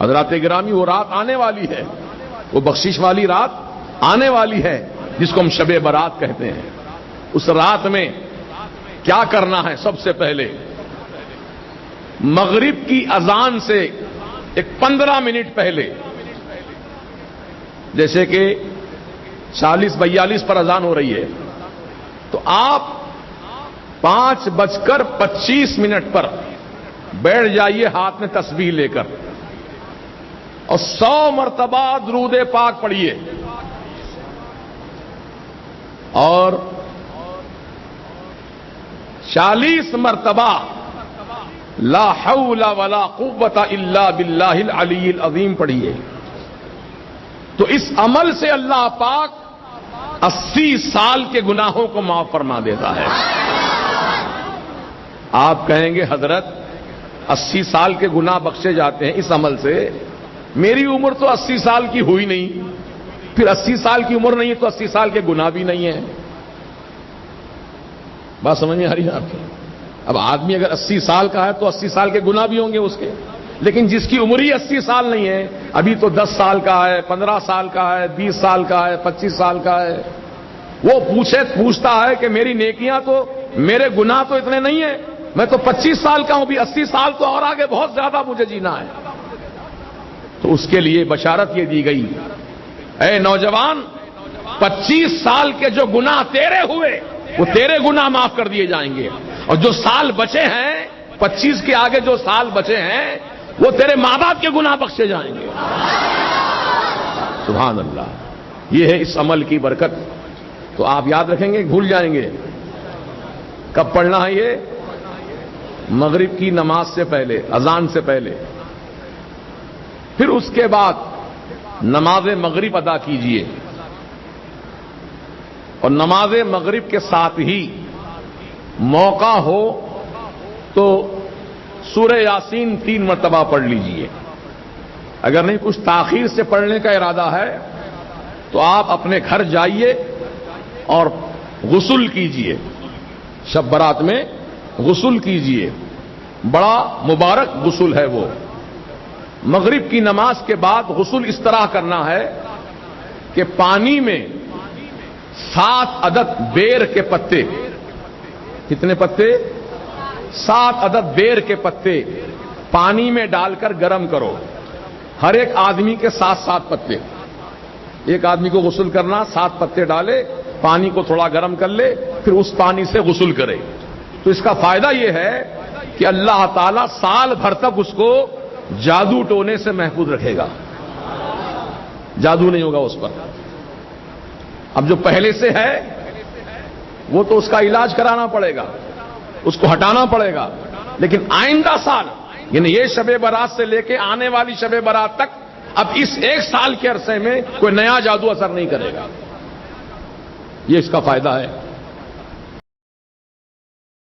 حضرات گرامی، وہ رات آنے والی ہے، وہ بخشش والی رات آنے والی ہے جس کو ہم شب برات کہتے ہیں۔ اس رات میں کیا کرنا ہے؟ سب سے پہلے مغرب کی اذان سے ایک 15 منٹ پہلے، جیسے کہ 40-42 پر اذان ہو رہی ہے، تو آپ 5:25 پر بیٹھ جائیے ہاتھ میں تسبیح لے کر، اور 100 مرتبہ درود پاک پڑھیے، اور 40 مرتبہ لا حول ولا قوت الا باللہ العلی العظیم پڑھیے۔ تو اس عمل سے اللہ پاک 80 سال کے گناہوں کو معاف فرما دیتا ہے۔ آپ کہیں گے حضرت 80 سال کے گناہ بخشے جاتے ہیں اس عمل سے، میری عمر تو 80 سال کی ہوئی نہیں، پھر 80 سال کی عمر نہیں ہے تو 80 سال کے گناہ بھی نہیں ہیں۔ بات سمجھ میں آ رہی ہے آپ کی؟ اب آدمی اگر 80 سال کا ہے تو 80 سال کے گناہ بھی ہوں گے اس کے، لیکن جس کی عمر ہی 80 سال نہیں ہے، ابھی تو 10 سال کا ہے، 15 سال کا ہے، 20 سال کا ہے، 25 سال کا ہے، وہ پوچھتا ہے کہ میری نیکیاں تو، میرے گناہ تو اتنے نہیں ہیں، میں تو 25 سال کا ہوں، بھی 80 سال تو اور آگے بہت زیادہ مجھے جینا ہے۔ تو اس کے لیے بشارت یہ دی گئی، اے نوجوان، 25 سال کے جو گناہ تیرے ہوئے وہ تیرے گناہ معاف کر دیے جائیں گے، اور جو سال بچے ہیں 25 کے آگے جو سال بچے ہیں وہ تیرے ماں باپ کے گناہ بخشے جائیں گے۔ سبحان اللہ، یہ ہے اس عمل کی برکت۔ تو آپ یاد رکھیں گے، بھول جائیں گے۔ کب پڑھنا ہے یہ؟ مغرب کی نماز سے پہلے، اذان سے پہلے۔ پھر اس کے بعد نماز مغرب ادا کیجئے، اور نماز مغرب کے ساتھ ہی موقع ہو تو سورہ یاسین 3 مرتبہ پڑھ لیجئے۔ اگر نہیں کچھ تاخیر سے پڑھنے کا ارادہ ہے تو آپ اپنے گھر جائیے اور غسل کیجئے، شب برات میں غسل کیجئے، بڑا مبارک غسل ہے وہ۔ مغرب کی نماز کے بعد غسل اس طرح کرنا ہے کہ پانی میں 7 عدد بیر کے پتے، کتنے پتے؟ 7 عدد بیر کے پتے پانی میں ڈال کر گرم کرو، ہر ایک آدمی کے 7 پتے۔ ایک آدمی کو غسل کرنا، 7 پتے ڈالے، پانی کو تھوڑا گرم کر لے، پھر اس پانی سے غسل کرے۔ تو اس کا فائدہ یہ ہے کہ اللہ تعالیٰ سال بھر تک اس کو جادو ٹونے سے محفوظ رکھے گا، جادو نہیں ہوگا اس پر۔ اب جو پہلے سے ہے وہ تو اس کا علاج کرانا پڑے گا، اس کو ہٹانا پڑے گا، لیکن آئندہ سال، یعنی یہ شب برات سے لے کے آنے والی شب برات تک، اب اس 1 سال کے عرصے میں کوئی نیا جادو اثر نہیں کرے گا۔ یہ اس کا فائدہ ہے۔